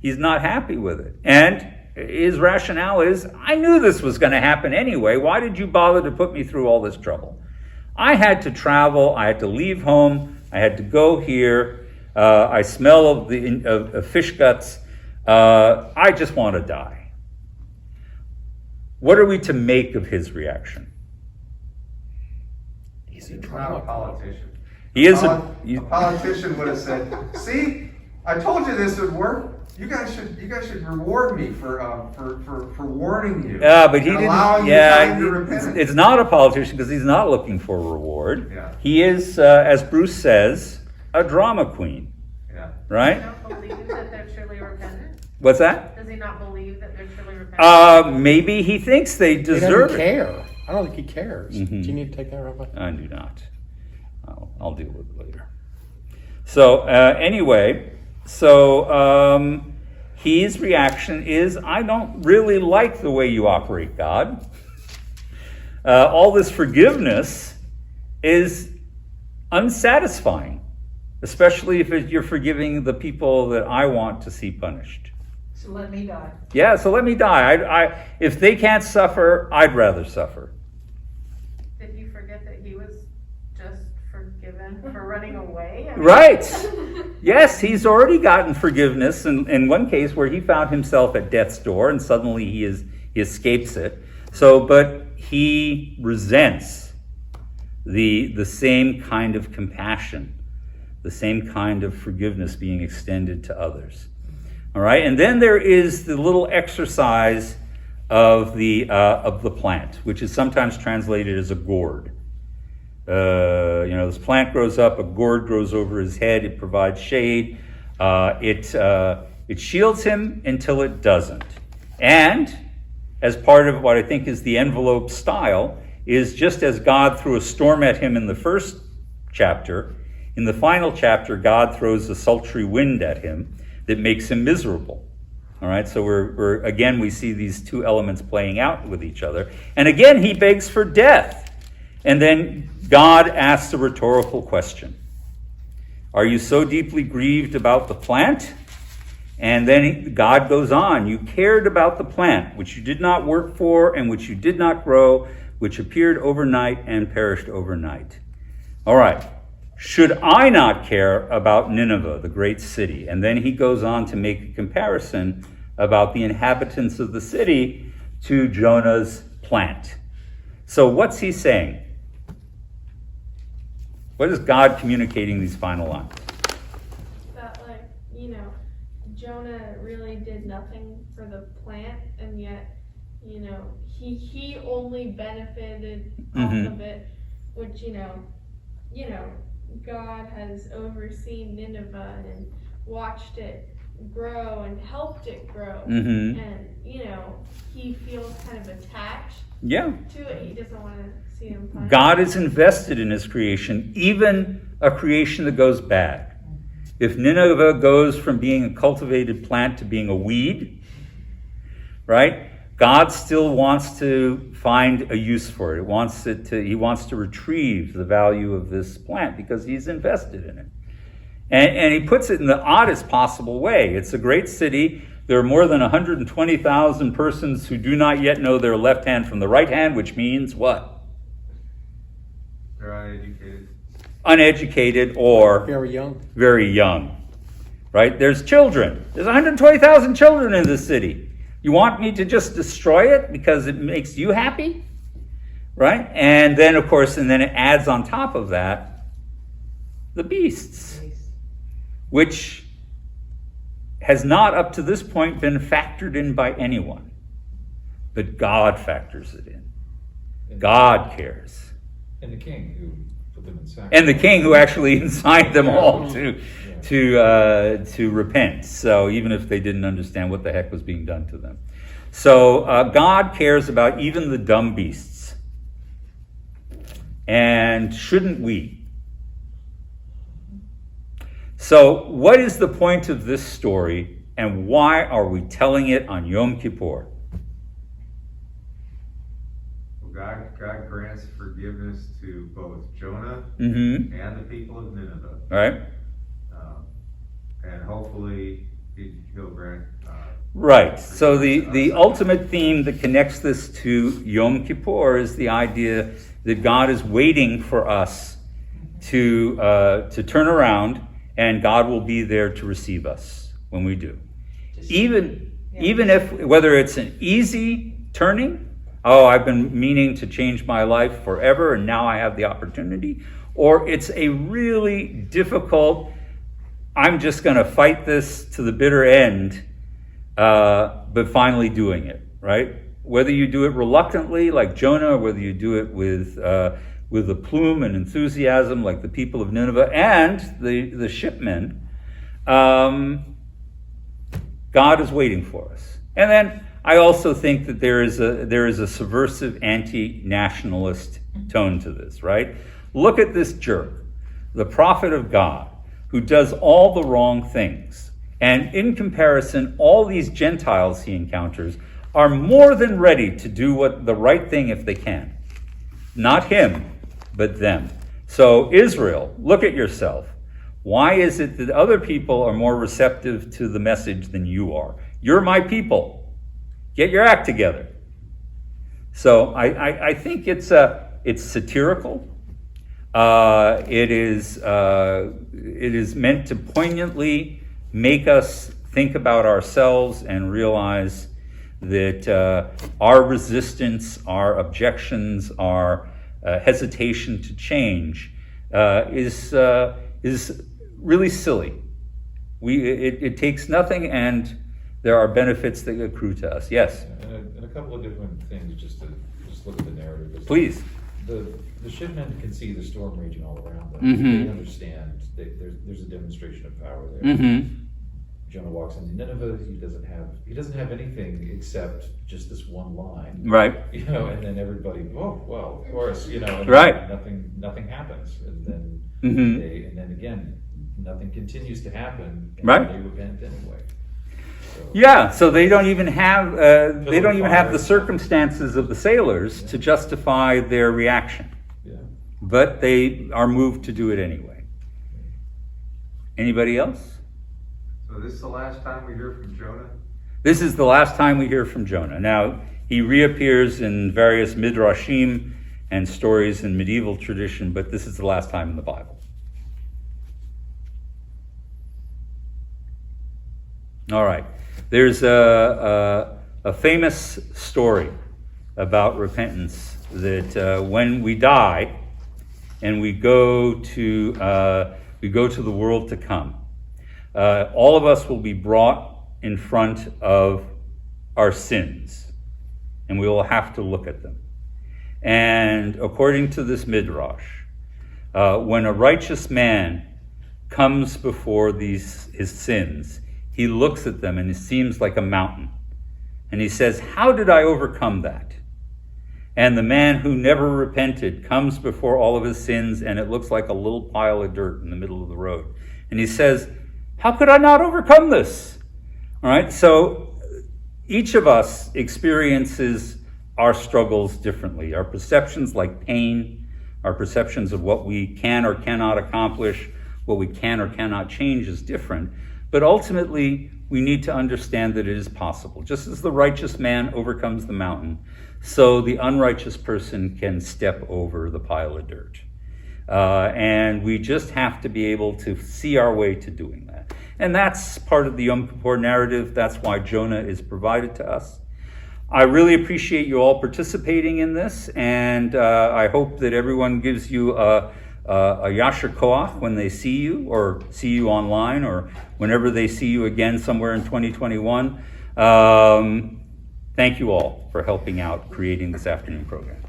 He's not happy with it. And his rationale is, I knew this was going to happen anyway. Why did you bother to put me through all this trouble? I had to travel. I had to leave home. I had to go here. I smell of fish guts. I just want to die. What are we to make of his reaction? He's not a politician. He is a politician would have said, "See, I told you this would work. You guys should reward me for warning you. Yeah, but he didn't. Allowing Yeah, you time to repent." it's not a politician because he's not looking for a reward. Yeah. He is, as Bruce says, a drama queen. Yeah. Right? Does he not believe that they're truly repentant? What's that? Does he not believe that they're truly repentant? Maybe he thinks they He deserve doesn't it. care. I don't think he cares. Mhm. Do you need to take that, Rabbi? I do not. I'll deal with it later. So anyway, his reaction is, I don't really like the way you operate, God. All this forgiveness is unsatisfying, especially if you're forgiving the people that I want to see punished. So let me die. Yeah, so let me die. If they can't suffer, I'd rather suffer. Did you forget that he was just forgiven for running away? I mean, Right. Yes, he's already gotten forgiveness in one case where he found himself at death's door and suddenly he escapes it. So, but he resents the same kind of compassion, the same kind of forgiveness being extended to others. All right, and then there is the little exercise of the plant, which is sometimes translated as a gourd. This plant grows up, a gourd grows over his head, it provides shade, it shields him until it doesn't. And as part of what I think is the envelope style, is just as God threw a storm at him in the first chapter, in the final chapter, God throws a sultry wind at him that makes him miserable. All right, so we're again, we see these two elements playing out with each other. And again, he begs for death. And then God asks a rhetorical question. Are you so deeply grieved about the plant? And then God goes on, you cared about the plant, which you did not work for and which you did not grow, which appeared overnight and perished overnight. All right, should I not care about Nineveh, the great city? And then he goes on to make a comparison about the inhabitants of the city to Jonah's plant. So what's he saying? What is God communicating these final lines? That, Jonah really did nothing for the plant, and yet, he only benefited off of it, which, God has overseen Nineveh and watched it grow and helped it grow. And, he feels kind of attached to it. He doesn't want to see him punished. God is invested in his creation, even a creation that goes bad. If Nineveh goes from being a cultivated plant to being a weed, right? God still wants to find a use for it. He wants to retrieve the value of this plant because he's invested in it. And he puts it in the oddest possible way. It's a great city. There are more than 120,000 persons who do not yet know their left hand from the right hand, which means what? They're uneducated. Uneducated or Very young. very young, right? There's children. There's 120,000 children in this city. You want me to just destroy it because it makes you happy, right? And then, of course, and then it adds on top of that the beasts, which has not up to this point been factored in by anyone, but God factors it in. God cares. And the king who put them in sacrifice. And the king who actually incited them all to repent. So even if they didn't understand what the heck was being done to them. So God cares about even the dumb beasts. And shouldn't we? So what is the point of this story and why are we telling it on Yom Kippur? God grants forgiveness to both Jonah Mm-hmm. and the people of Nineveh. Right? And hopefully he'll grant... Right. So the ultimate theme that connects this to Yom Kippur is the idea that God is waiting for us to turn around, and God will be there to receive us when we do. Even if, whether it's an easy turning, oh, I've been meaning to change my life forever and now I have the opportunity, or it's a really difficult, I'm just going to fight this to the bitter end, but finally doing it, right? Whether you do it reluctantly like Jonah, or whether you do it with aplomb and enthusiasm like the people of Nineveh and the shipmen, God is waiting for us. And then I also think that there is a subversive anti-nationalist tone to this, right? Look at this jerk, the prophet of God, who does all the wrong things. And in comparison, all these Gentiles he encounters are more than ready to do the right thing if they can. Not him, but them. So Israel, look at yourself. Why is it that other people are more receptive to the message than you are? You're my people. Get your act together. So I think it's satirical. It is meant to poignantly make us think about ourselves and realize that our resistance, our objections, our hesitation to change is really silly. It takes nothing, and there are benefits that accrue to us. Yes, And a couple of different things, just look at the narrative. please. The shipmen can see the storm raging all around them. Mhm. They understand there's a demonstration of power there. Mm-hmm. Jonah walks into Nineveh. He doesn't have anything except just this one line. Right. You know, and then everybody, oh well, of course, you know, and Right. nothing happens, and then Mhm. and then again, nothing continues to happen, and Right. they repent anyway. So, Yeah, so they don't even have Fire. the circumstances of the sailors to justify their reaction, yeah. but they are moved to do it anyway. Anybody else? So this is the last time we hear from Jonah? This is the last time we hear from Jonah. Now, he reappears in various midrashim and stories in medieval tradition, but this is the last time in the Bible. All right. There's a famous story about repentance that when we die and we go to the world to come, all of us will be brought in front of our sins, and we will have to look at them. And according to this midrash, when a righteous man comes before his sins, he looks at them and it seems like a mountain. And he says, how did I overcome that? And the man who never repented comes before all of his sins and it looks like a little pile of dirt in the middle of the road. And he says, how could I not overcome this? All right, so each of us experiences our struggles differently. Our perceptions like pain, our perceptions of what we can or cannot accomplish, what we can or cannot change is different. But ultimately, we need to understand that it is possible. Just as the righteous man overcomes the mountain, so the unrighteous person can step over the pile of dirt. And we just have to be able to see our way to doing that. And that's part of the Yom Kippur narrative. That's why Jonah is provided to us. I really appreciate you all participating in this, and I hope that everyone gives you a yasher koach when they see you, or see you online, or whenever they see you again somewhere in 2021. Thank you all for helping out creating this afternoon program.